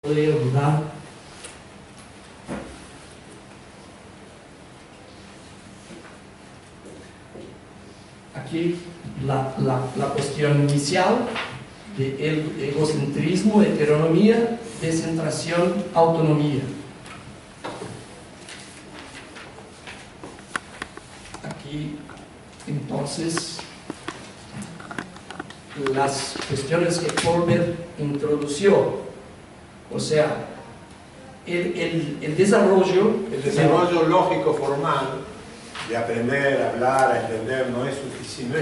Podría ayudar. Aquí la cuestión inicial de egocentrismo, heteronomía, descentración, autonomía. Aquí, entonces, las cuestiones que Colbert introdució, o sea, el desarrollo lógico formal de aprender, hablar, a entender, no es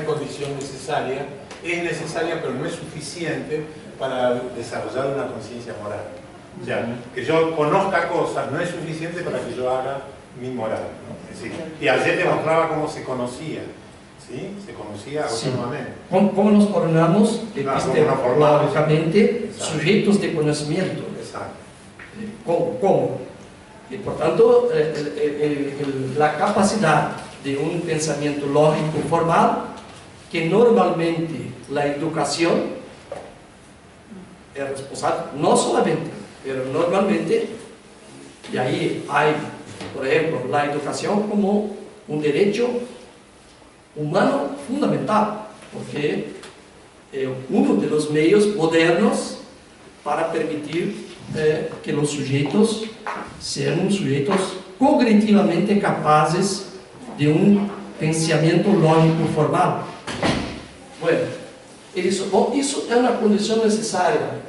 condición necesaria, es necesaria pero no es suficiente para desarrollar una conciencia moral. O sea, que yo conozca cosas no es suficiente para que yo haga mi moral, ¿no? Es decir, Piaget demostraba cómo se conocía, ¿sí? Se conocía autónomamente. ¿Cómo nos formamos epistemológicamente sujetos de conocimiento? Exacto. ¿Cómo? Y por tanto, la capacidad de un pensamiento lógico formal, que normalmente la educación es responsable, no solamente, pero normalmente, y ahí hay, por ejemplo, la educación como un derecho humano fundamental, porque es uno de los medios modernos para permitir que los sujetos sean sujetos cognitivamente capaces de un pensamiento lógico formal. Bueno, eso es una condición necesaria,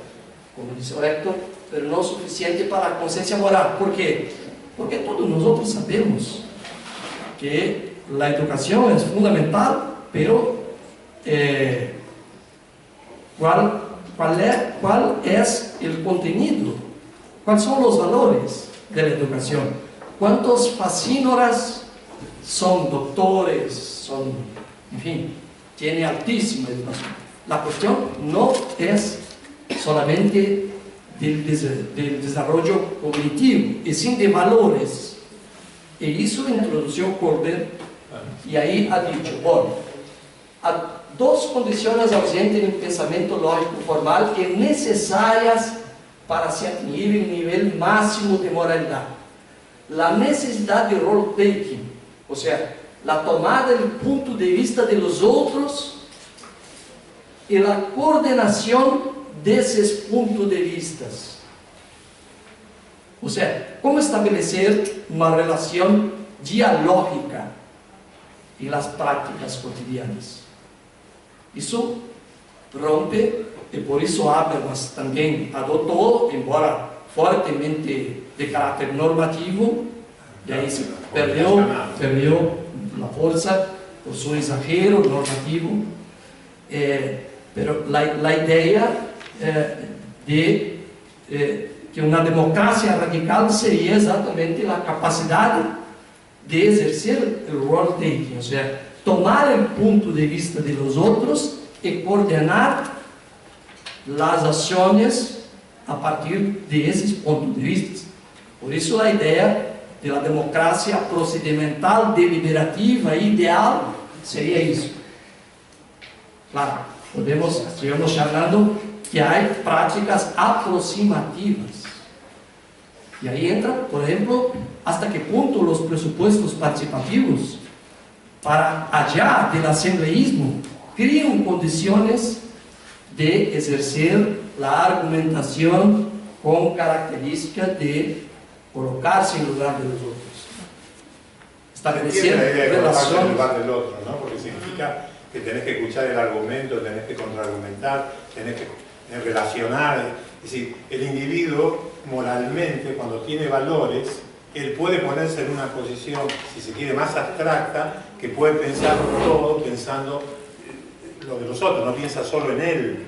como dice Héctor, pero no suficiente para la conciencia moral. ¿Por qué? Porque todos nosotros sabemos que la educación es fundamental, pero ¿cuál es el contenido? ¿Cuáles son los valores de la educación? ¿Cuántos facínoras son doctores, en fin, tienen altísima educación? La cuestión no es solamente del desarrollo cognitivo, y sí de valores. Y eso introdujo Colbert, y ahí ha dicho, bueno, hay dos condiciones ausentes en el pensamiento lógico formal que necesarias para se atingir el nivel máximo de moralidad: la necesidad de role-taking, o sea, la tomada del punto de vista de los otros y la coordinación de esos puntos de vista. O sea, ¿cómo establecer una relación dialógica en las prácticas cotidianas? Eso rompe, y por eso Habermas también adoptó, embora fuertemente de carácter normativo, y ahí se perdió la fuerza por su exagero normativo, pero la idea de que una democracia radical sería exactamente la capacidad de ejercer el role-taking, o sea, tomar el punto de vista de los otros y coordinar las acciones a partir de esos puntos de vista. Por eso la idea de la democracia procedimental, deliberativa, ideal, sería eso. Claro, estamos hablando que hay prácticas aproximativas. Y ahí entra, por ejemplo, hasta qué punto los presupuestos participativos, para allá del asambleísmo, crean condiciones de ejercer la argumentación con características de colocarse en lugar de los otros. Establecer relaciones. En lugar del otro, ¿no? Porque significa que tenés que escuchar el argumento, tenés que contraargumentar, tenés que relacionar. Es decir, el individuo moralmente, cuando tiene valores, él puede ponerse en una posición, si se quiere, más abstracta, que puede pensar todo pensando lo de los otros, no piensa solo en él.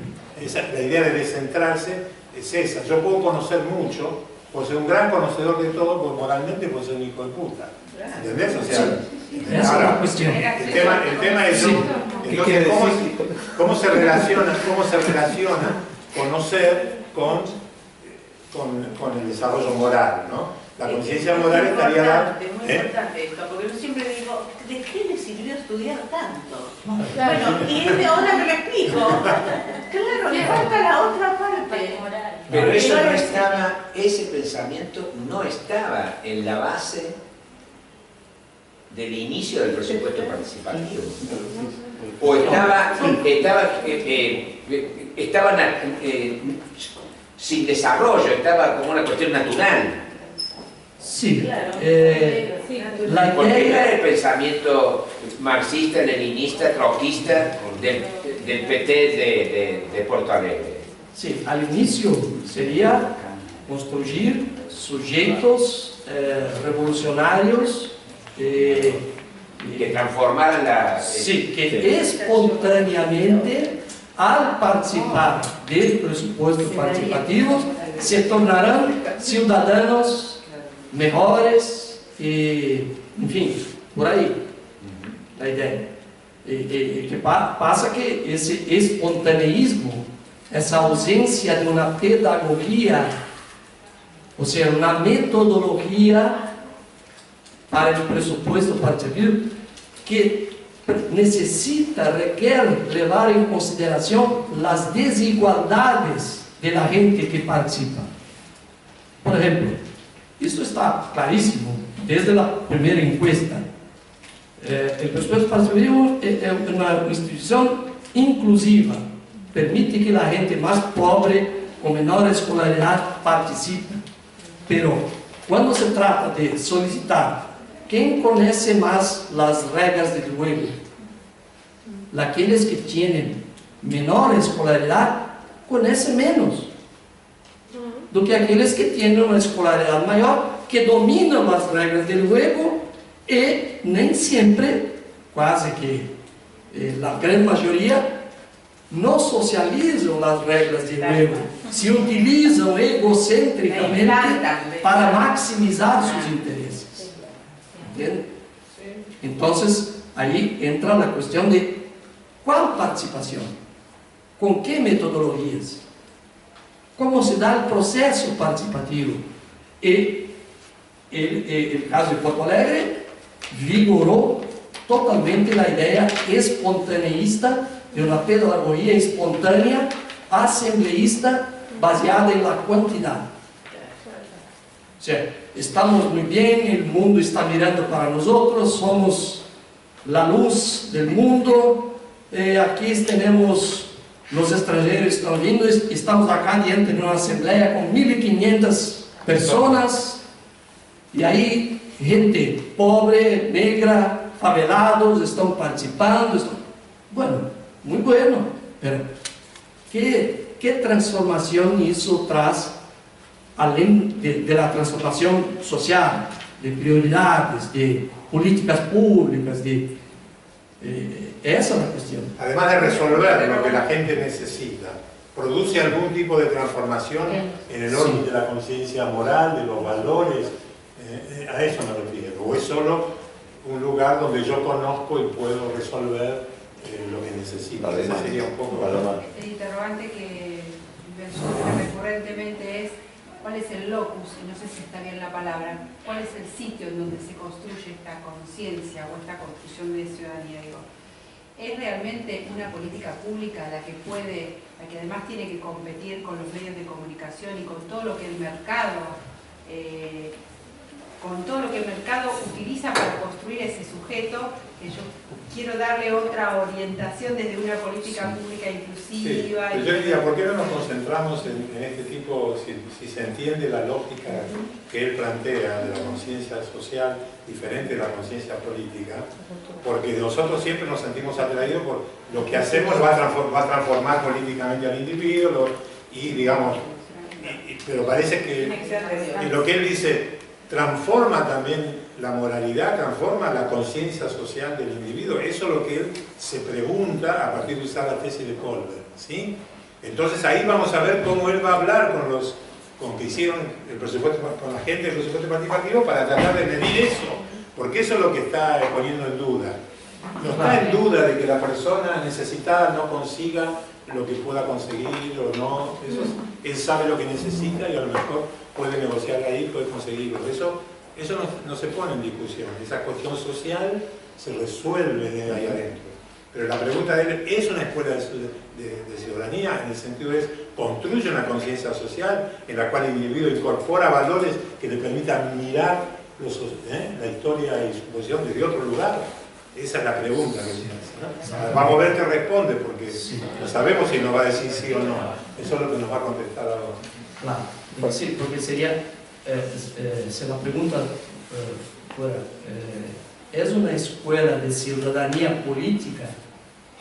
La idea de descentrarse es esa. Yo puedo conocer mucho, puedo ser un gran conocedor de todo, porque moralmente puedo ser un hijo de puta. ¿Entendés? O sea, esa es la cuestión. El tema es entonces, ¿cómo se relaciona conocer con el desarrollo moral, ¿no? La conciencia moral estaría... Muy importante esto, porque yo siempre digo, ¿de qué le sirvió estudiar tanto? Claro. Bueno, y ahora me lo explico. Claro, le falta la otra parte. Pero eso no estaba, ese pensamiento no estaba en la base del inicio del presupuesto participativo. O estaban sin desarrollo, estaba como una cuestión natural. Sí, Claro. la Porque era idea... el pensamiento marxista, leninista, trotskista del PT de Porto Alegre. Sí, al inicio sería construir sujetos revolucionarios Que transformaran la... sí, que espontáneamente, al participar del presupuesto participativo, se tornarán ciudadanos mejores y, en fin, por ahí la idea. Que pasa que ese espontaneísmo, essa ausência de uma pedagogia, ou seja, uma metodologia para o pressuposto participativo, que requer levar em consideração as desigualdades da gente que participa. Por exemplo, isso está claríssimo desde a primeira encuesta. O pressuposto participativo é uma instituição inclusiva. Permite que a gente mais pobre, com menor escolaridade, participe. Pero, quando se trata de solicitar quem conhece mais as regras do jogo, aqueles que têm menor escolaridade conhecem menos do que aqueles que têm uma escolaridade maior, que dominam as regras do jogo e nem sempre, quase que a grande maioria, não socializam as regras de jogo, se utilizam egocentricamente para maximizar seus interesses. ¿Entiende? Então, aí entra a questão de qual participação, com que metodologias, como se dá o processo participativo. E o caso de Porto Alegre vigorou totalmente a ideia espontaneísta de uma pedagogia espontânea, assembleísta, baseada na quantidade. O sea, estamos muito bem, o mundo está mirando para nós, somos a luz do mundo, aqui temos, os estrangeiros estão vindo, estamos acá diante de uma assembleia com 1.500 pessoas, e aí gente pobre, negra, favelados estão participando. Bueno, muito bueno, pero que transformação isso traz, além da transformação social, de prioridades, de políticas públicas, essa é a questão. Además de resolver lo que la gente necesita, ¿produce algún tipo de transformación en el orden de la conciencia moral, de los valores? A eso me refiero. ¿O es solo un lugar donde yo conozco y puedo resolver lo que necesito? Ese sería un poco el interrogante que me surge recurrentemente es cuál es el locus, y no sé si está bien la palabra, cuál es el sitio en donde se construye esta conciencia o esta construcción de ciudadanía. Digo, ¿es realmente una política pública la que además tiene que competir con los medios de comunicación y con todo lo que el mercado utiliza para construir ese sujeto, que yo quiero darle otra orientación desde una política pública inclusiva? Sí, yo diría, ¿por qué no nos concentramos en este tipo, si se entiende la lógica que él plantea de la conciencia social diferente de la conciencia política? Porque nosotros siempre nos sentimos atraídos por lo que hacemos va a transformar políticamente al individuo, y digamos, pero parece que lo que él dice transforma también la moralidad, transforma la conciencia social del individuo. Eso es lo que él se pregunta a partir de usar la tesis de Kohlberg, ¿sí? Entonces ahí vamos a ver cómo él va a hablar con que hicieron el presupuesto, con la gente del presupuesto participativo, para tratar de medir eso, porque eso es lo que está poniendo en duda. No está en duda de que la persona necesitada no consiga lo que pueda conseguir o no. Eso él sabe lo que necesita y a lo mejor puede negociar ahí, puede conseguirlo. Eso eso no se pone en discusión. Esa cuestión social se resuelve de ahí adentro. Pero la pregunta de él, ¿es una escuela de ciudadanía? En el sentido es, ¿construye una conciencia social en la cual el individuo incorpora valores que le permitan mirar la historia y su posición desde otro lugar? Esa es la pregunta que se hace, ¿no? Vamos a ver qué responde, porque no sabemos si nos va a decir sí o no. Eso es lo que nos va a contestar ahora. Claro, sí, porque sería, si la pregunta fuera, ¿es una escuela de ciudadanía política?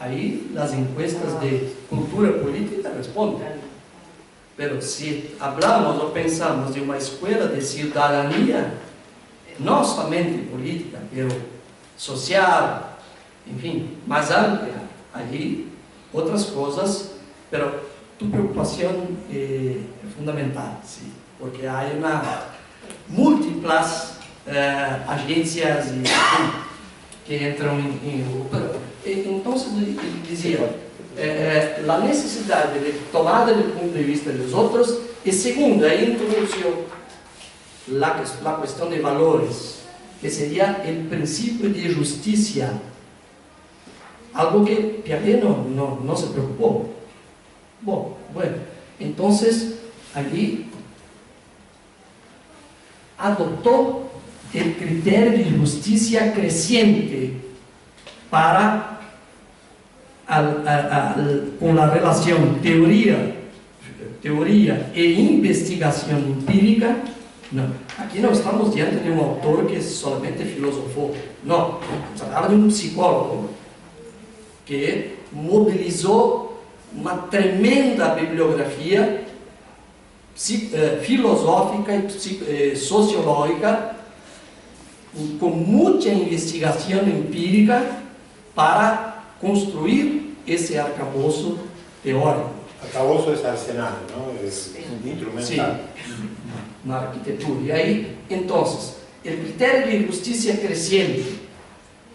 Ahí las encuestas de cultura política responden. Pero si hablamos o pensamos de una escuela de ciudadanía, no solamente política, pero social, en fin, más amplia, ahí otras cosas, pero tu preocupación es fundamental, sí, porque hay una múltiples agencias y, que entran en grupo. Entonces, decía, la necesidad de tomada del punto de vista de los otros, y segundo, ahí introdujo la cuestión de valores, que sería el principio de justicia, algo que Piaget no se preocupó. Bueno, entonces, allí adoptó el criterio de justicia creciente para con la relación teoría e investigación empírica. No, aquí no estamos diante de un autor que solamente filosofó, no, estamos hablando de un psicólogo que movilizó una tremenda bibliografía filosófica y sociológica con mucha investigación empírica para construir ese arcabouço teórico. Arcabouço es arsenal, ¿no? Es instrumental. Sí, una arquitectura. Y ahí, entonces, el criterio de justicia creciente,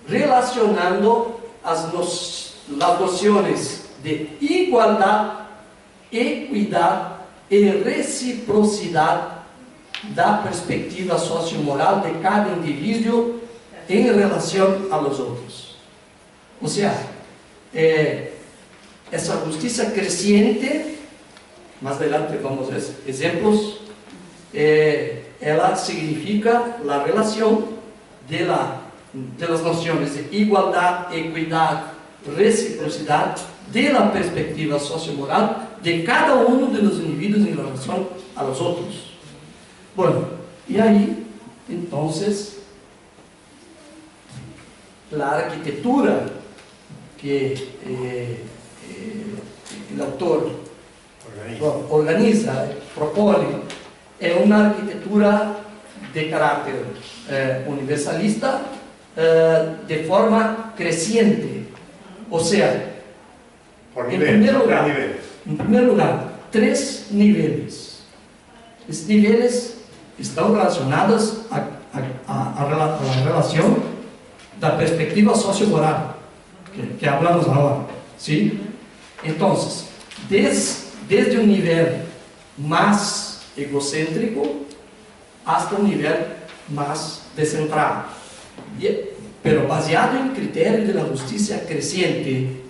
relacionando las nociones de igualdad, equidad y reciprocidad da perspectiva sociomoral de cada individuo en relación a los otros. O sea, esa justicia creciente, más adelante vamos a ver ejemplos, ela significa la relación de las nociones de igualdad, equidad, reciprocidad, de la perspectiva sociomoral de cada uno de los individuos en relación a los otros. Bueno, y ahí, entonces, la arquitectura que el autor organiza, propone, es una arquitectura de carácter universalista de forma creciente. O sea, en primer lugar, 3 niveles. Estos niveles están relacionados a la relación de la perspectiva sociomoral que hablamos ahora, ¿sí? Entonces, desde un nivel más egocéntrico hasta un nivel más descentrado, pero baseado en el criterio de la justicia creciente.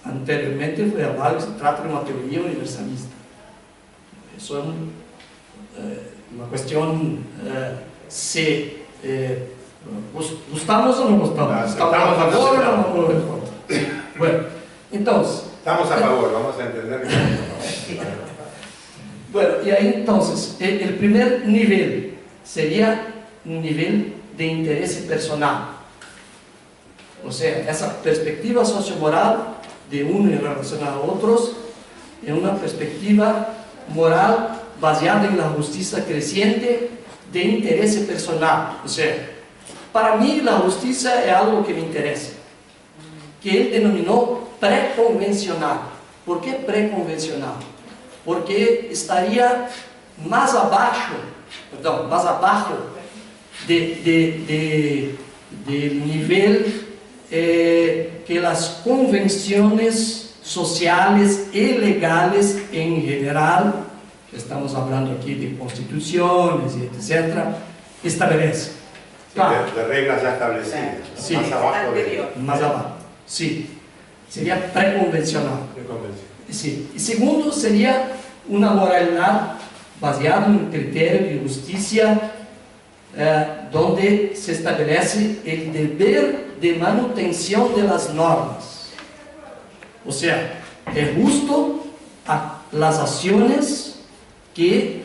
Anteriormente fue hablado que se trata de una teoría universalista. Eso es una cuestión si gustamos o no gustamos. ¿Estamos a favor o no estamos a favor? Bueno, entonces... Estamos a favor, vamos a entender que estamos a favor. Bueno, y ahí entonces, el primer nivel sería un nivel de interés personal. O sea, esa perspectiva sociomoral de uno en relación a otros es una perspectiva moral baseada en la justicia creciente de interés personal. O sea, para mí la justicia es algo que me interesa, que él denominó preconvencional. ¿Por qué preconvencional? Porque estaría más abajo del nivel que las convenciones sociales y legales en general estamos hablando aquí de constituciones y etcétera, establece. Claro, De reglas ya establecidas. Sí. Más abajo de Anterior. más abajo, sí, sería preconvencional. convención. Sí. Y segundo, sería una moralidad baseada en un criterio de justicia donde se establece el deber de manutención de las normas. O sea, es justo las acciones que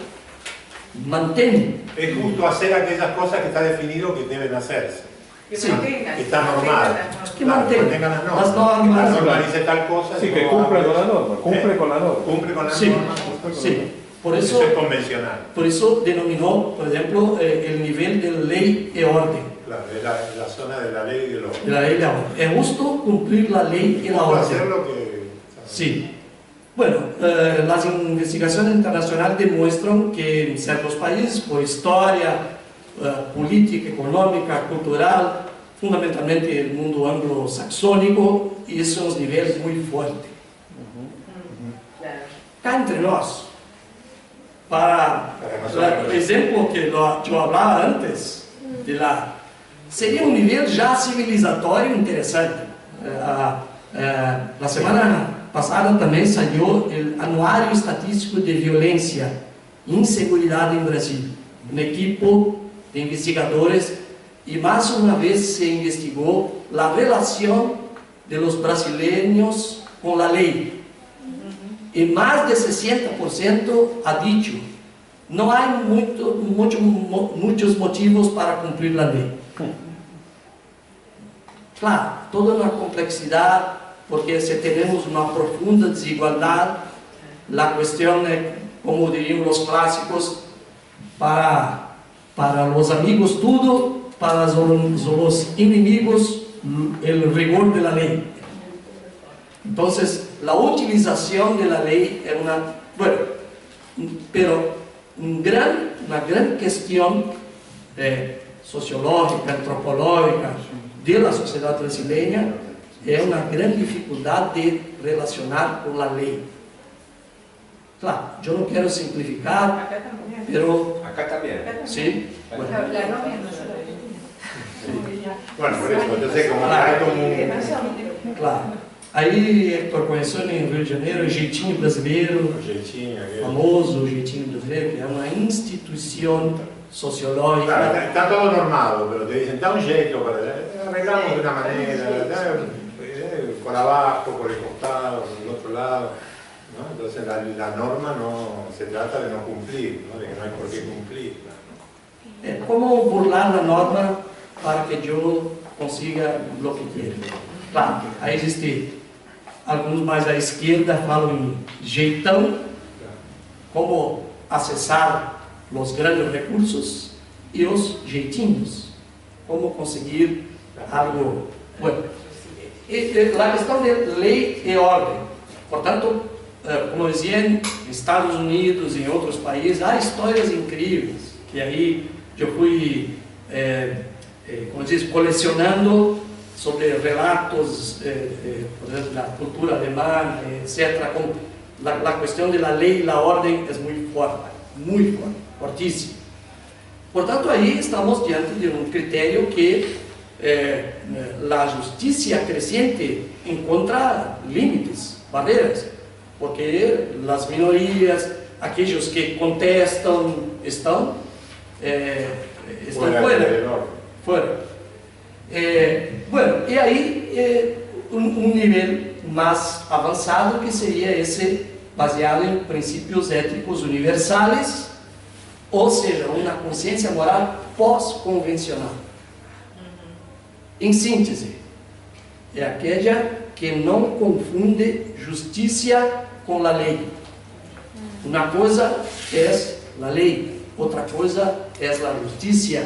mantienen. Es justo hacer aquellas cosas que está definido que deben hacerse. Que Sí, mantengan. que está normal. Que Claro, mantengan las normas. las normas. La norma dice tal cosa. Sí, y que vos cumple haces- con la norma, cumple con la norma. Cumple con la Sí, norma. sí. Por Eso eso, es convencional. denominó, por ejemplo, el nivel de ley y orden. Claro, es la zona de la ley y de los... De la ley y la orden. Es justo cumplir la ley y la Justo orden. hacer lo que... Sí. Bueno, las investigaciones internacionales demuestran que en ciertos países, por historia, política, económica, cultural, fundamentalmente el mundo anglosaxónico, y esos niveles muy fuertes. Claro. Acá entre nós, para nosotros. el ejemplo que yo hablaba antes, sería un nivel ya civilizatorio interesante. La semana pasada también salió el Anuario Estatístico de Violencia e Inseguridad en Brasil, un equipo de investigadores, y más una vez se investigó la relación de los brasileños con la ley. Y más del 60% ha dicho, no hay muchos motivos para cumplir la ley. Claro, toda una complejidad, porque si tenemos una profunda desigualdad, la cuestión es, como dirían los clásicos, para los amigos todo, para los enemigos el rigor de la ley. Entonces, la utilización de la ley es pero una gran cuestión sociológica, antropológica de la sociedad brasileña es una gran dificultad de relacionar con la ley. Claro, yo no quiero simplificar, Acá también. pero Acá también. sí, bueno, La novia no se lo ve. Bueno, por eso, entonces como Claro. hay como un... claro. Aí, Hector conheceu em Rio de Janeiro o Jeitinho Brasileiro, jeitinho, aquele- famoso Jeitinho Brasileiro, que é uma instituição Claro, sociológica. está todo normado, pero te dicen, da un jeito, arreglamos de una manera, por abajo, por el costado, por el otro lado, ¿no? Entonces la norma no se trata de no cumplir, ¿no? De que no hay por qué cumplirla, ¿no? É como burlar a norma para que eu consiga o que quero. Claro, aí existe alguns mais à esquerda falam em jeitão, como acessar os grandes recursos, e os jeitinhos, como conseguir algo. Bueno, a questão de lei e ordem. Portanto, como dizia, em Estados Unidos e em outros países, há histórias incríveis, que aí eu fui, como diz, colecionando sobre relatos, por exemplo, da cultura alemã, etc. Como a questão da lei e da ordem é muito forte, fortíssima. Portanto, aí estamos diante de um critério que a justiça crescente encontra limites, barreiras, porque as minorias, aqueles que contestam, estão fuera. Bueno, e aí um nível mais avançado que seria esse baseado em princípios éticos universais, ou seja, uma consciência moral pós-convencional. Em síntese, é aquela que não confunde justiça com a lei. Uma coisa é a lei, outra coisa é a justiça.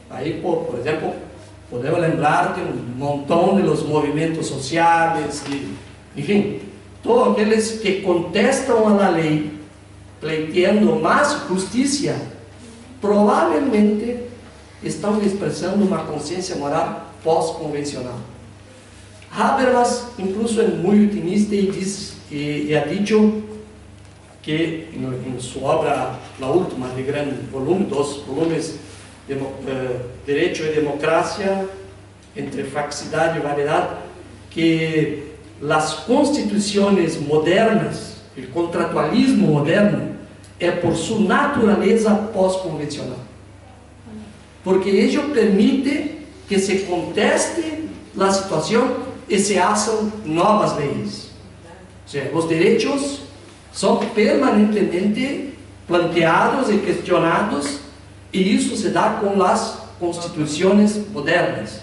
Aí, por exemplo, podemos lembrar de um montão de los movimentos sociais, enfim, todos aqueles que contestam a la lei, pleiteando mais justiça, provavelmente estão expressando uma consciência moral pós-convencional. Habermas, incluso, é muito otimista e ha dicho que en su obra, la última de gran volumen, 2 volúmenes, Derecho y Democracia, entre Fraxicidad y Variedad, que las constituciones modernas, el contractualismo moderno, es por su naturaleza postconvencional. Porque ello permite que se conteste la situación y se hacen nuevas leyes. O sea, los derechos son permanentemente planteados y cuestionados, y eso se da con las constituciones modernas.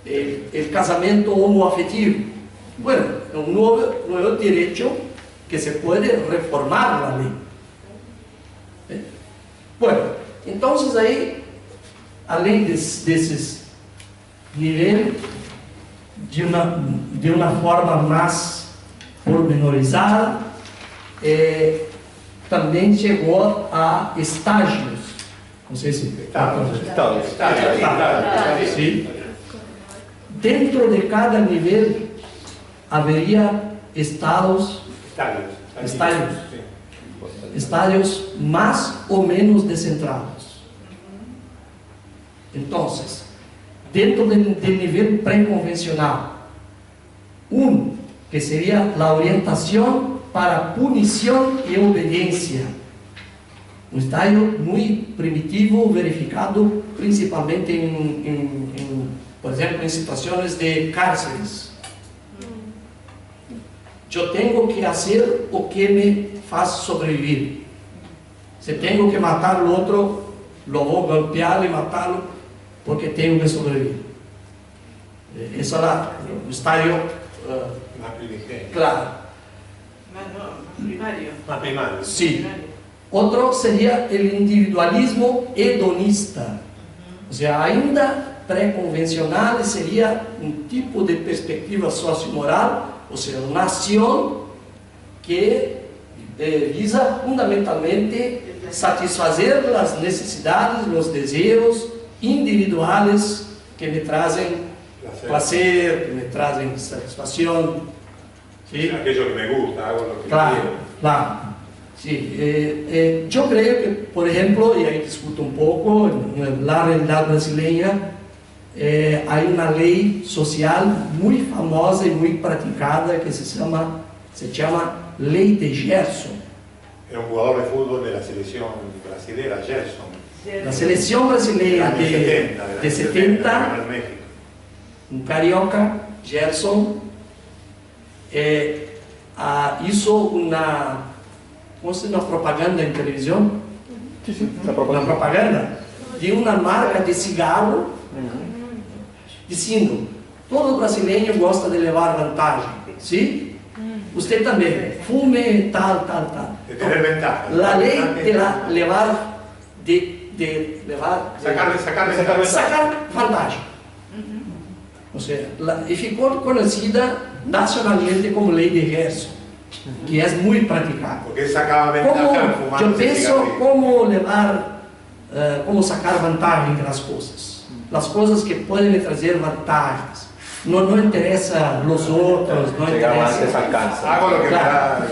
El casamento homoafectivo, bueno, es un nuevo derecho que se puede reformar la ley. Bueno, entonces ahí, além desses niveles, de uma forma mais pormenorizada, também chegou a estágios. Não sei se... Estados. Sim. Dentro de cada nível haveria estádios mais ou menos descentrados. Então, dentro do nível pré-convencional, que seria a orientação para punição e obediência, um estágio muito primitivo, verificado principalmente por exemplo, em situações de cárceres. Eu tenho que fazer o que me faz sobreviver. Se tenho que matar o outro, lo vou golpear e matá-lo, porque tenho que sobreviver. Esse é o estágio claro. Primario. Sim. Outro seria o individualismo hedonista. Ou seja, ainda pré-convencional seria um tipo de perspectiva sociomoral, ou seja, uma nação que visa fundamentalmente satisfazer as necessidades, os desejos individuais que me trazem prazer, que me trazem satisfação. ¿Sí? Aquello que me gusta, hago lo que Claro, quiero. claro. Sí, yo creo que, por ejemplo, y ahí discuto un poco, en la realidad brasileña, hay una ley social muy famosa y muy practicada que se llama Ley de Gerson. Era un jugador de fútbol de la selección brasilera, Gerson. La selección brasileña de 70, en México. un carioca, Gerson, hizo una propaganda en televisión, una propaganda de una marca de cigarro, diciendo, todo brasileño gosta de levar vantagem, ¿sí? Usted también, fume tal. De tener ventaja. La ley de sacar vantagem. O sea, y ficou conocida nacionalmente como ley de Gerson, que es muy practicada. Porque él sacaba ventaja fumando. Yo pienso cómo sacar vantagem de las cosas que pueden traer vantagens. No interesa los otros, no Llegaba interesa. antes al cáncer. Hago lo que Claro.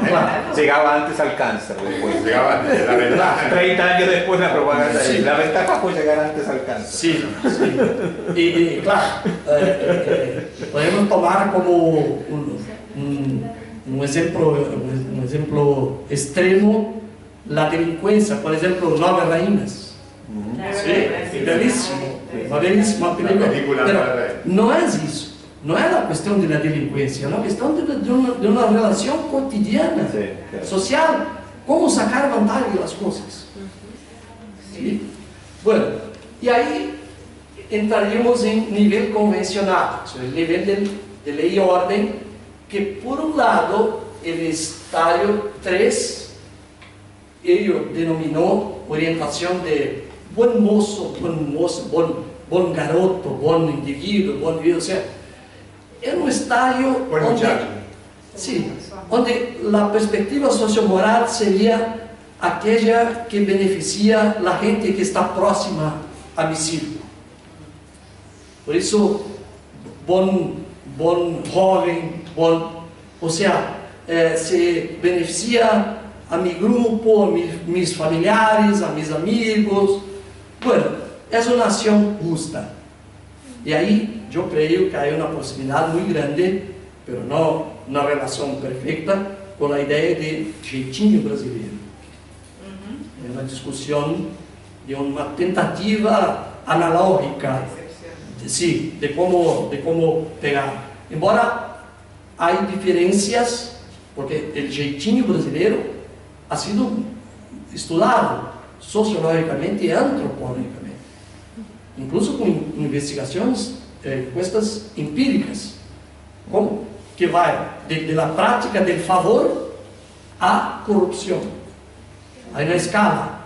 me da. Claro. Llegaba antes al cáncer después. Llegaba antes de la ventaja. 30 años después la propaganda. Sí. La ventaja fue llegar antes al cáncer. Sí. Y claro, podemos tomar como un ejemplo extremo la delincuencia, por ejemplo, 9 Raínas. Sí, bellísimo, una bellísima película. Pero no es eso, no es la cuestión de la delincuencia, es la cuestión de una relación cotidiana, Sí, claro. social, cómo sacar ventaja de las cosas. ¿Sí? Bueno, y ahí entraríamos en nivel convencional, o sea, el nivel de ley y orden, que por un lado el estadio 3, ello denominó orientación de buen mozo, buen garoto, buen individuo, o sea, es un estadio Buen muchacho. sí, donde la perspectiva sociomoral sería aquella que beneficia a la gente que está próxima a mi círculo. Por eso, buen joven, o sea, se beneficia a mi grupo, a mis familiares, a mis amigos. Bueno, es una acción justa. Y ahí yo creo que hay una posibilidad muy grande, pero no una relación perfecta, con la idea de jeitinho brasileiro. Es una discusión de una tentativa analógica, sí, de cómo pegar. Embora hay diferencias, porque el jeitinho brasileiro ha sido estudiado sociológicamente y antropológicamente, incluso con investigaciones, encuestas empíricas, como que va de la práctica del favor a corrupción. Hay una escala.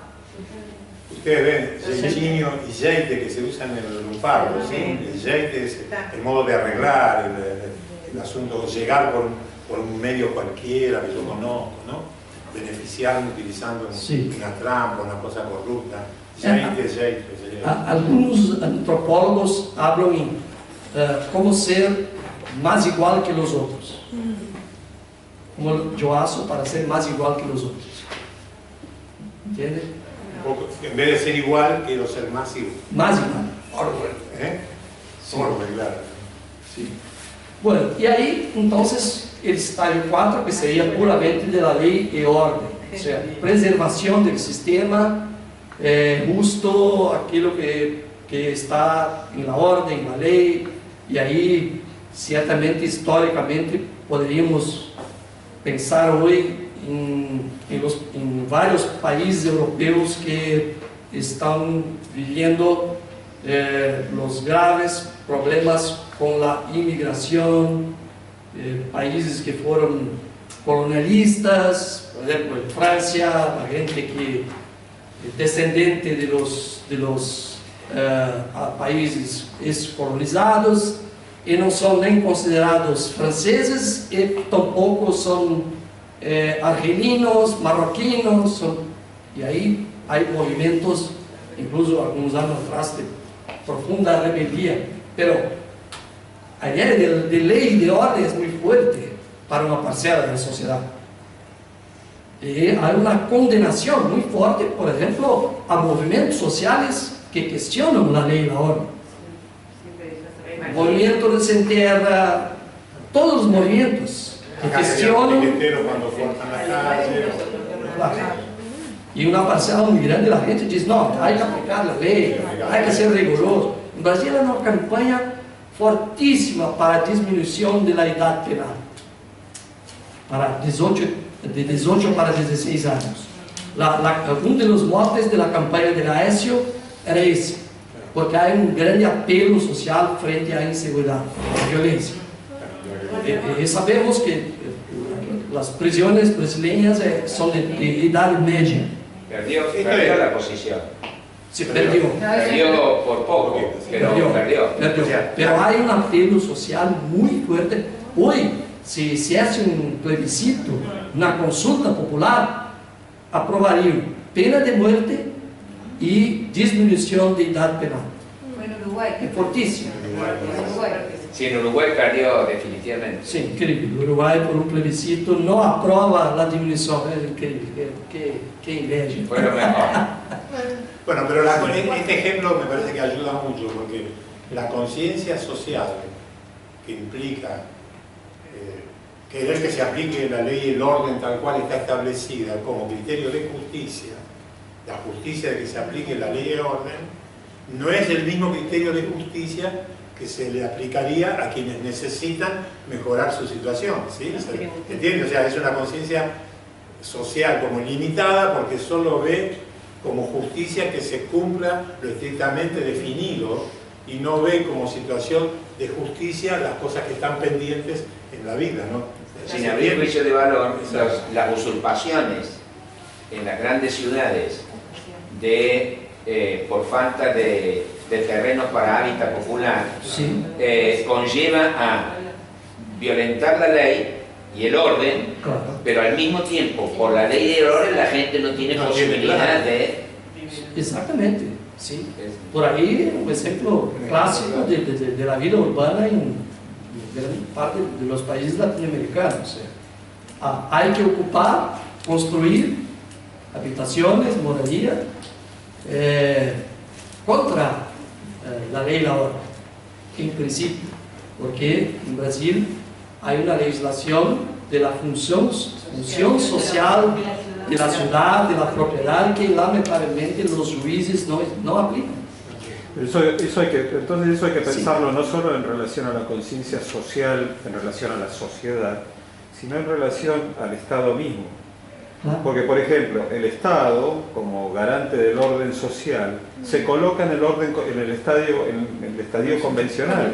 Ustedes ven jeitinho y jeite que se usan en el lunfardo, ¿sí? El jeite es el modo de arreglar, el asunto, llegar por un medio cualquiera que yo conozco, ¿no? Beneficiarme utilizando una trampa, una cosa corrupta. Jeite. Algunos antropólogos hablan en cómo ser más igual que los otros. Como yo hago para ser más igual que los otros. ¿Entiende? En vez de ser igual, quiero ser más igual. Más igual. Orwell. Sí. Orwell, claro. Sí. Bueno, y ahí entonces el estadio 4, que sería puramente de la ley y orden, o sea, preservación del sistema, justo aquello que está en la orden, en la ley, y ahí ciertamente históricamente poderíamos pensar hoy en varios países europeos que están viviendo los graves problemas con la inmigración, países que fueron colonialistas, por ejemplo en Francia, la gente que es descendente de los países colonizados y no son nem considerados franceses y tampoco son argelinos, marroquinos, y ahí hay movimientos, incluso algunos años atrás, de profunda rebeldía, pero la idea de ley y de orden es muy fuerte para una parcela de la sociedad. Y hay una condenación muy fuerte, por ejemplo, a movimientos sociales que cuestionan la ley y la orden. El movimiento de Sin Tierra, todos los movimientos que cuestionan. Cuando cortan la calle. Y una parcela muy grande de la gente dice, no, hay que aplicar la ley, hay que ser riguroso. En Brasil hay una campaña fortísima para disminución de la edad penal, de 18 para 16 años. Uno de los motes de la campaña de Aécio era ese, porque hay un grande apelo social frente a la inseguridad, a la violencia. Y sabemos que las prisiones brasileñas son de edad media. Perdió la posición. Se perdió. Perdió por poco, pero perdió. Pero hay un apelo social muy fuerte. Hoy, si se hace un plebiscito, una consulta popular, aprobarían pena de muerte y disminución de edad penal. Bueno, Uruguay. Es fortísimo. Sí, en Uruguay perdió definitivamente. Sí, increíble. Uruguay, por un plebiscito, no aprueba la disminución. Es increíble. Qué inveja. Fue lo mejor. Bueno, pero este ejemplo me parece que ayuda mucho, porque la conciencia social que implica querer que se aplique la ley y el orden tal cual está establecida como criterio de justicia, la justicia de que se aplique la ley y el orden, no es el mismo criterio de justicia que se le aplicaría a quienes necesitan mejorar su situación, ¿sí? ¿Entiendes? O sea, es una conciencia social como limitada porque solo ve como justicia que se cumpla lo estrictamente definido y no ve como situación de justicia las cosas que están pendientes en la vida, ¿no? Sin abrir juicio de valor, las usurpaciones en las grandes ciudades por falta de terrenos para hábitat popular, Sí. Conlleva a violentar la ley y el orden, Claro. pero al mismo tiempo, por la ley y el orden, la gente no tiene No tiene posibilidad plan. de... Exactamente, sí. Por ahí, un ejemplo clásico de la vida urbana en gran parte de los países latinoamericanos. hay que ocupar, construir habitaciones, moradias, contra la ley y la orden, en principio, porque en Brasil hay una legislación de la función social de la ciudad, de la propiedad, que lamentablemente los jueces no aplican. Entonces eso hay que pensarlo no solo en relación a la conciencia social, en relación a la sociedad, sino en relación al Estado mismo. Porque, por ejemplo, el Estado, como garante del orden social, se coloca en el estadio convencional.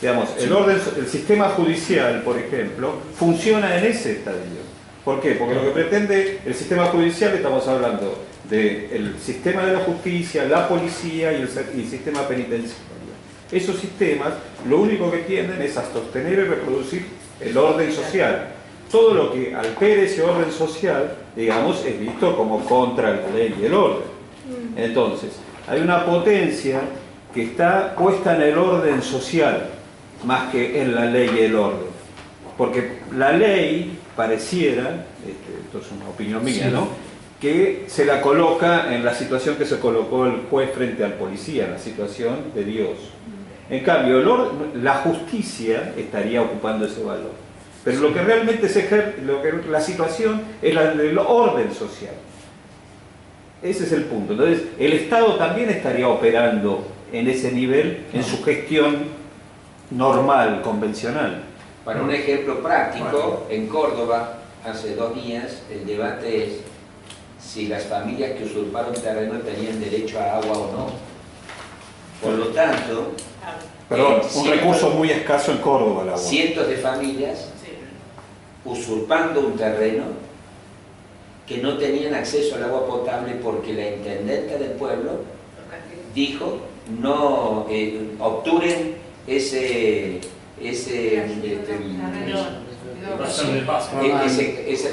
Digamos, el sistema judicial, por ejemplo, funciona en ese estadio. ¿Por qué? Porque lo que pretende el sistema judicial, estamos hablando del sistema de la justicia, la policía y el sistema penitenciario. Esos sistemas lo único que tienden es a sostener y reproducir el orden social. Todo lo que altere ese orden social, digamos, es visto como contra la ley y el orden. Entonces, hay una potencia que está puesta en el orden social, más que en la ley y el orden. Porque la ley pareciera, esto es una opinión mía, ¿no?, que se la coloca en la situación que se colocó el juez frente al policía, en la situación de Dios. En cambio, la justicia estaría ocupando ese valor. Pero lo que realmente la situación es la del orden social. Ese es el punto. Entonces, el Estado también estaría operando en ese nivel, en su gestión normal, convencional. Para un ejemplo práctico, en Córdoba, hace 2 días, el debate es si las familias que usurparon terreno tenían derecho a agua o no. Por lo tanto, Perdón, un recurso muy escaso en Córdoba, la agua. Cientos de familias usurpando un terreno que no tenían acceso al agua potable porque la intendenta del pueblo dijo no obturen ese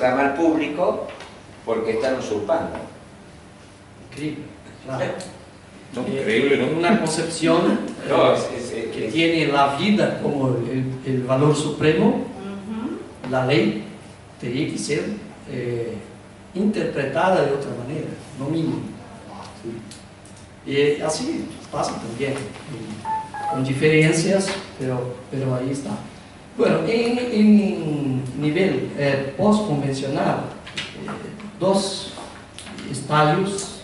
ramal público porque están usurpando. Increíble, claro. Increíble, ¿no? Una concepción que tiene la vida como el valor supremo. La ley tenía que ser interpretada de otra manera, no mínimo. ¿Sí? Y así pasa también, con diferencias, pero ahí está. Bueno, en nivel post-convencional, 2 estadios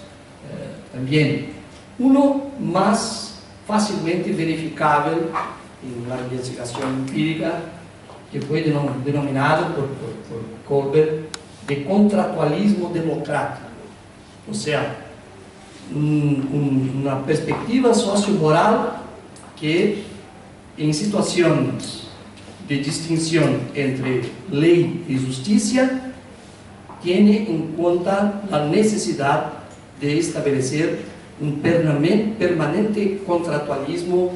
también. Uno más fácilmente verificable en la investigación empírica, que fue denominado por Colbert de contractualismo democrático. O sea, una perspectiva sociomoral que en situaciones de distinción entre ley y justicia tiene en cuenta la necesidad de establecer un permanente contractualismo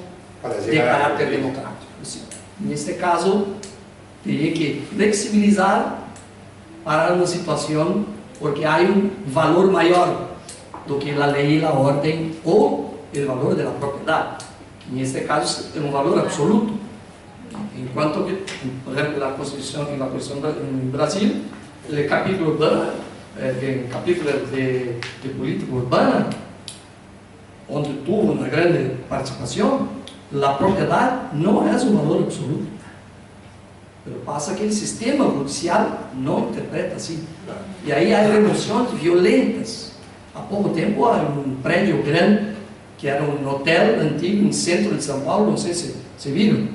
de carácter democrático. En este caso, tiene que flexibilizar para una situación porque hay un valor mayor do que la ley y la orden o el valor de la propiedad. En este caso es un valor absoluto. En cuanto que, por ejemplo, la Constitución en Brasil, el capítulo urbano, el capítulo de política urbana, donde tuvo una grande participación, la propiedad no es un valor absoluto. Pero pasa que el sistema judicial no interpreta así. Y ahí hay revoluciones violentas. Há pouco tempo, hay un prédio grande, que era un hotel antigo en el centro de São Paulo, no sé si se vieron.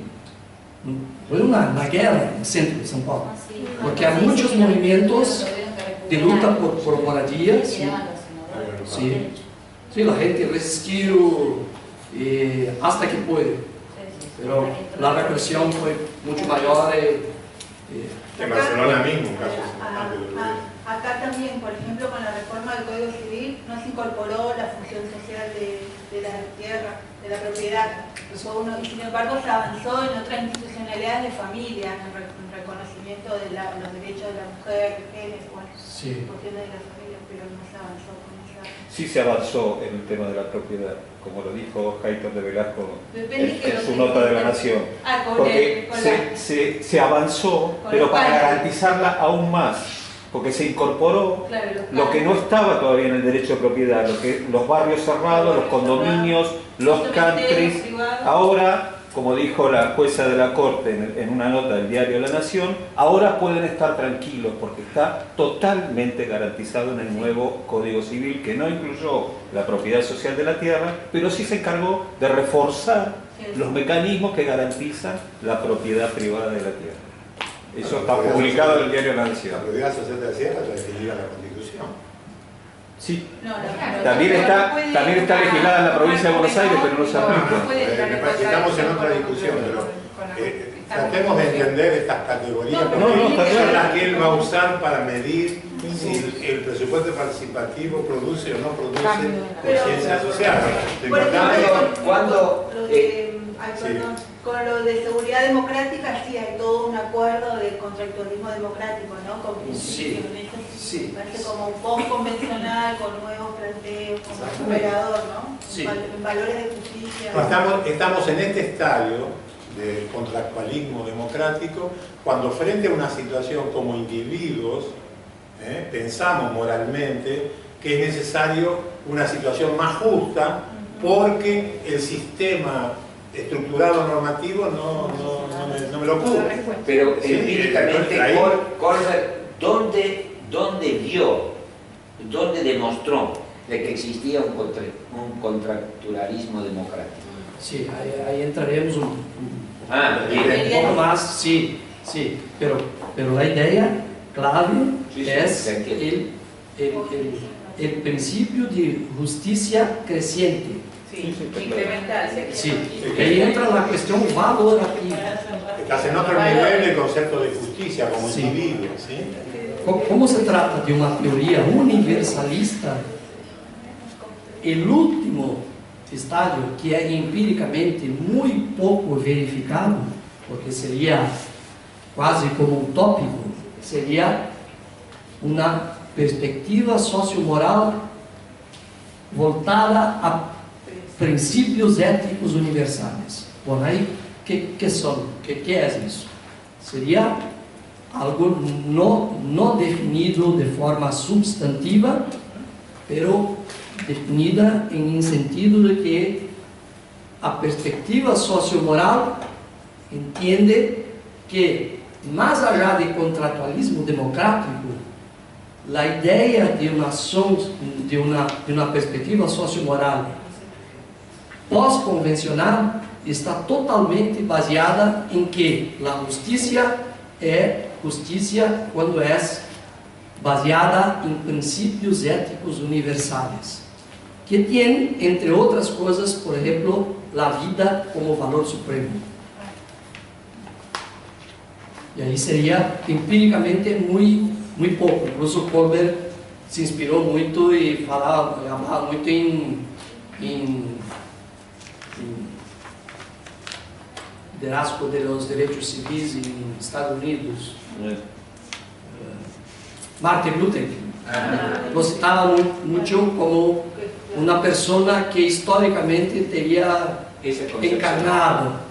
Fue una guerra en el centro de São Paulo. Porque hay muchos movimientos de lucha por moradia. Sí, la gente resistió hasta que puede. Pero la represión fue mucho mayor. En Barcelona mismo, un caso semejante. Acá también, por ejemplo, con la reforma del Código Civil no se incorporó la función social de la tierra, de la propiedad. Y sin embargo se avanzó en otras institucionalidades de familia, en el reconocimiento de los derechos de la mujer, de género, bueno, cuestiones de la familia, pero no se avanzó con esa Sí se avanzó en el tema de la propiedad, como lo dijo Heitor de Velasco en su nota de La Nación. Porque se avanzó, pero para garantizarla aún más. Porque se incorporó lo que no estaba todavía en el derecho de propiedad, los barrios cerrados, los condominios, los countries. Ahora, como dijo la jueza de la Corte en una nota del diario La Nación, ahora pueden estar tranquilos porque está totalmente garantizado en el nuevo Código Civil, que no incluyó la propiedad social de la tierra, pero sí se encargó de reforzar los mecanismos que garantizan la propiedad privada de la tierra. Eso está publicado en el diario La Nación. La propiedad social de la tierra está definida en la Constitución. Sí. También está legislada en la provincia de Buenos Aires, pero no se aplica. Estamos en otra discusión, pero tratemos de entender estas categorías porque son las que él va a usar para medir si el presupuesto participativo produce o no produce conciencia social. Por ejemplo, cuando con lo de seguridad democrática sí hay todo un acuerdo de contractualismo democrático, ¿no? Con principios, sí. Parece como un post convencional, con nuevos planteos, como un operador, ¿no? Sí. Valores de justicia. Estamos en este estadio de contractualismo democrático cuando frente a una situación como individuos pensamos moralmente que es necesario una situación más justa porque el sistema estructurado normativo no me lo cubre. Pero Sí, empíricamente, ahí- ¿dónde demostró de que existía un contractualismo democrático? Sí, ahí entraremos un poco más, sí, pero la idea clave es el principio de justicia creciente. Incremental. Sí, ahí entra la cuestión valorativa. Estás en otro nivel del concepto de justicia como Sí. individuo, ¿sí? Como se trata de una teoría universalista, el último estadio, que es empíricamente muy poco verificado, porque sería quase como utópico, sería una perspectiva sociomoral voltada a princípios éticos universales. Por aí, que são? Que é isso? Seria algo não definido de forma substantiva, pero definida em sentido de que a perspectiva sociomoral entende que, mais allá de contratualismo democrático, a ideia de uma ação, de uma perspectiva sociomoral pós-convencional está totalmente baseada em que a justiça é justiça quando é baseada em princípios éticos universais, que tem, entre outras coisas, por exemplo, a vida como valor supremo. E aí seria empiricamente muito pouco. Incluso Colbert se inspirou muito e falava muito em liderazgo de los derechos civis en Estados Unidos. Martin Luther King lo citaba mucho como una persona que históricamente tenía encarnado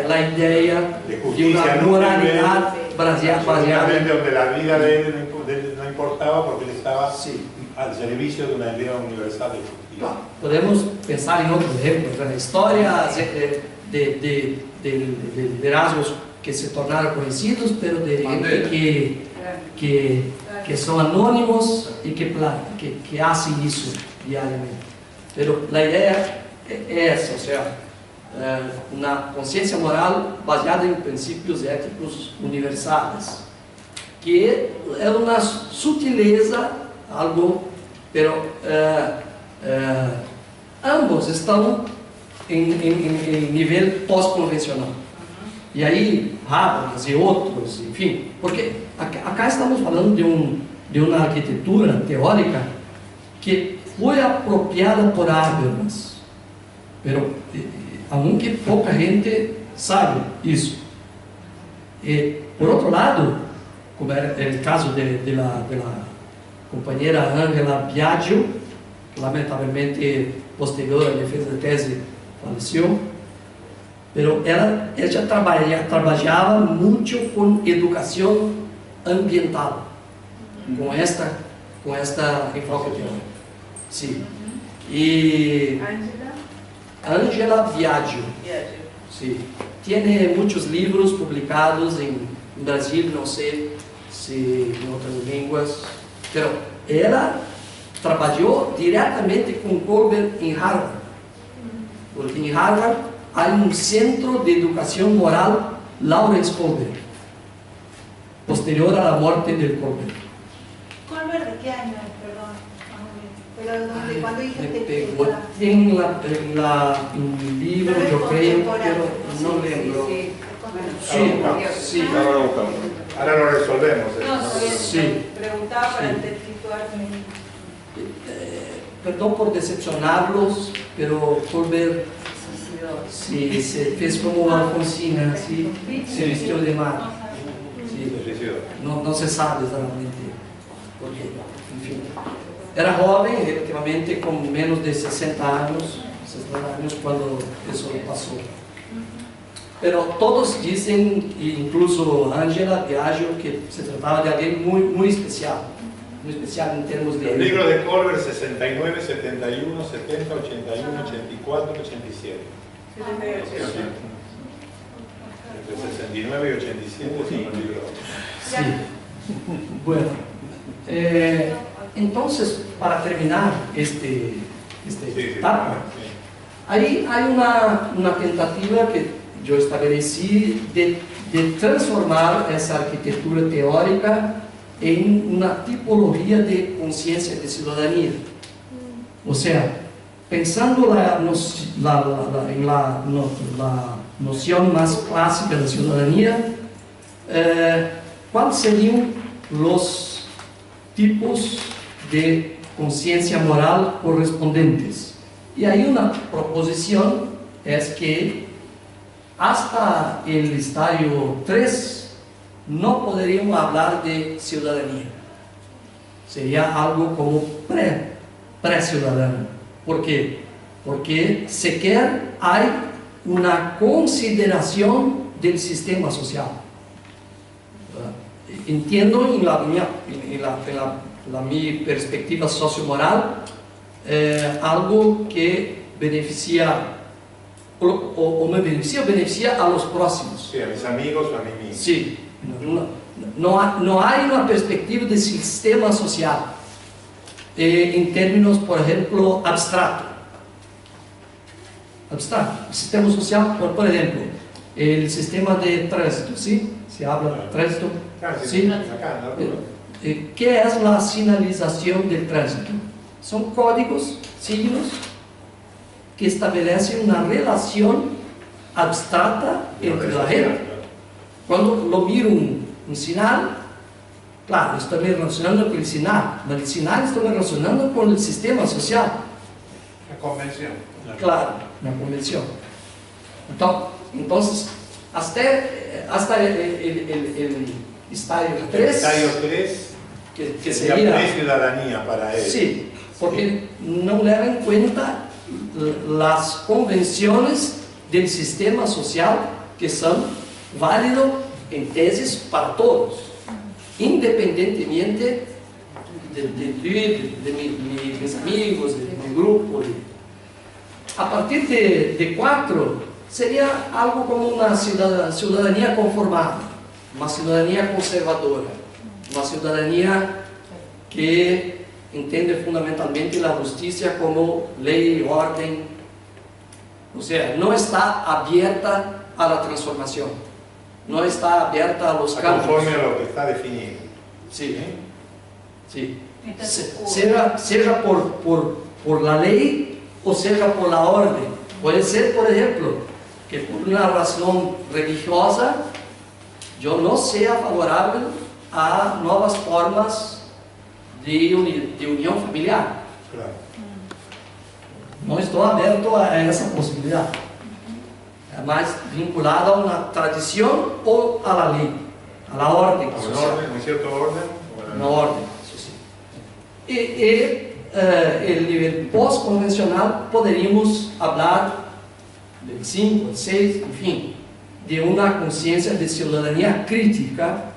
la idea de una moralidad baseada donde la vida de él no importaba porque él estaba al servicio de una idea universal de justicia. Podemos pensar en otros ejemplos, en la historia de liderazgos que se tornaron conocidos, pero de gente que son anónimos y que hacen eso diariamente. Pero la idea es esa, o sea, una conciencia moral baseada en principios éticos universales, que es una sutileza, algo, pero ambos estão em nível pós-convencional. E aí, Habermas e outros, enfim, porque acá estamos falando de uma arquitetura teórica que foi apropriada por Habermas, pero aunque pouca gente sabe isso. E, por outro lado, como é o caso da companheira Angela Biagio, lamentavelmente, posterior à defesa da tese, faleceu. Pero ela trabalhava muito com educação ambiental, com esta enfoque teórico. Sim. E Angela Viaggio. Sim. Tem muitos livros publicados em Brasil, não sei se em outras línguas, mas ela trabalhou diretamente com Kohlberg em Harvard, porque em Harvard há um centro de educação moral Lawrence Kohlberg, posterior à morte de Kohlberg. ¿Kohlberg de qué año? Perdón. Pero ¿de cuándo Me dijiste pegó en un libro, Pero es yo creo, contemporáneo. pero no lembro. Sí. Ahora lo buscamos. Ahora lo resolvemos. No, Sí. preguntaba para Sí. situarme. Perdón por decepcionarlos, pero Kohlberg sí, se fez como una Alfonsina, ¿sí? Se vistió de mar. Sí. No se sabe exactamente por qué. En fin. Era joven, relativamente, con menos de 60 años cuando eso pasó. Pero todos dicen, incluso Angela Viaggio, que se trataba de alguien muy especial en términos de... El libro de Kohlberg 69, 71, 70, 81, 84, 87. Entre 69 y 87 es un libro. Sí. Bueno, entonces, para terminar este etapa, ahí hay una tentativa que yo establecí de transformar esa arquitectura teórica en una tipología de conciencia de ciudadanía. O sea, pensando en la noción más clásica de ciudadanía, ¿cuáles serían los tipos de conciencia moral correspondientes? Y hay una proposición, es que hasta el estadio 3 no podríamos hablar de ciudadanía. Sería algo como pre-ciudadano. ¿Por qué? Porque sequer hay una consideración del sistema social. Entiendo en mi perspectiva sociomoral algo que beneficia o me beneficia a los próximos. Sí, a mis amigos o a mí mismo. Sí, no hay una perspectiva de sistema social en términos, por ejemplo, abstracto. El sistema social, por ejemplo, el sistema de tránsito, ¿sí? Se habla de tránsito. ¿Sí? ¿Qué es la señalización del tránsito? Son códigos, signos, que estabelece una relación abstracta entre la gente. Cuando lo miro un sinal, claro, estoy me relacionando con el sinal, pero el sinal estoy me relacionando con el sistema social. La convención. Claro, la convención. Entonces, hasta el estadio 3, El estadio 3 que sería pre-ciudadanía para él. Sí, porque no le dan en cuenta las convenciones del sistema social que son válidos en tesis para todos, independientemente de mis amigos, de mi grupo. A partir de 4 sería algo como una ciudadanía conformada, una ciudadanía conservadora, una ciudadanía que entiende fundamentalmente la justicia como ley y orden, o sea, no está abierta a la transformación, no está abierta a los cambios. Conforme a lo que está definido. Sí, sí. Sea por la ley o sea por la orden. Puede ser, por ejemplo, que por una razón religiosa yo no sea favorable a nuevas formas de unión familiar. Claro. No estoy abierto a esa posibilidad. Es más vinculado a una tradición o a la ley, a la orden social. ¿Un cierto orden? Una orden, eso sí. Y el nivel post-convencional poderíamos hablar del 5, el 6, en fin, de una conciencia de ciudadanía crítica,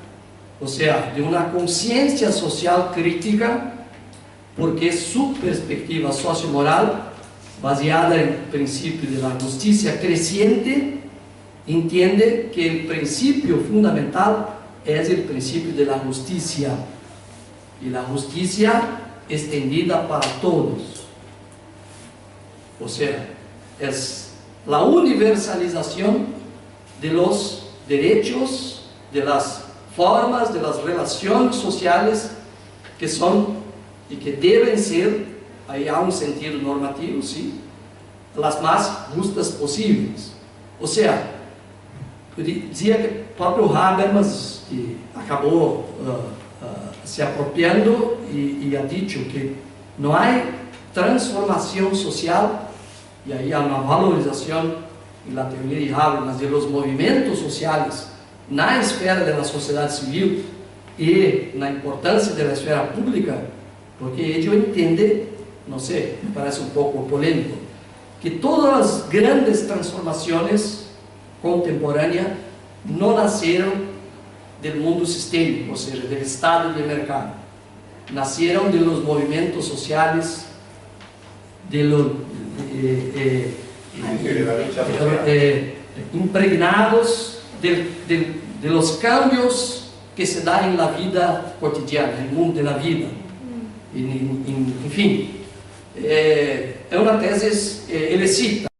o sea, de una conciencia social crítica, porque su perspectiva sociomoral, baseada en el principio de la justicia creciente, entiende que el principio fundamental es el principio de la justicia, y la justicia extendida para todos. O sea, es la universalización de los derechos, de las formas, de las relaciones sociales que son y que deben ser, ahí hay un sentido normativo, ¿sí?, las más justas posibles. O sea, eu dizia que o próprio Habermas, que acabou se apropriando e ha dicho que não há transformação social, e aí há uma valorização na teoria de Habermas de los movimentos sociais na esfera da sociedade civil e na importância da esfera pública, porque ele entende, não sei, me parece um pouco polêmico, que todas as grandes transformações contemporâneas não nasceram do mundo sistêmico, ou seja, do Estado e do mercado. Nasceram de los movimentos sociais, impregnados de los cambios que se dão na vida cotidiana, no mundo da vida. Enfim, é uma tese, ele cita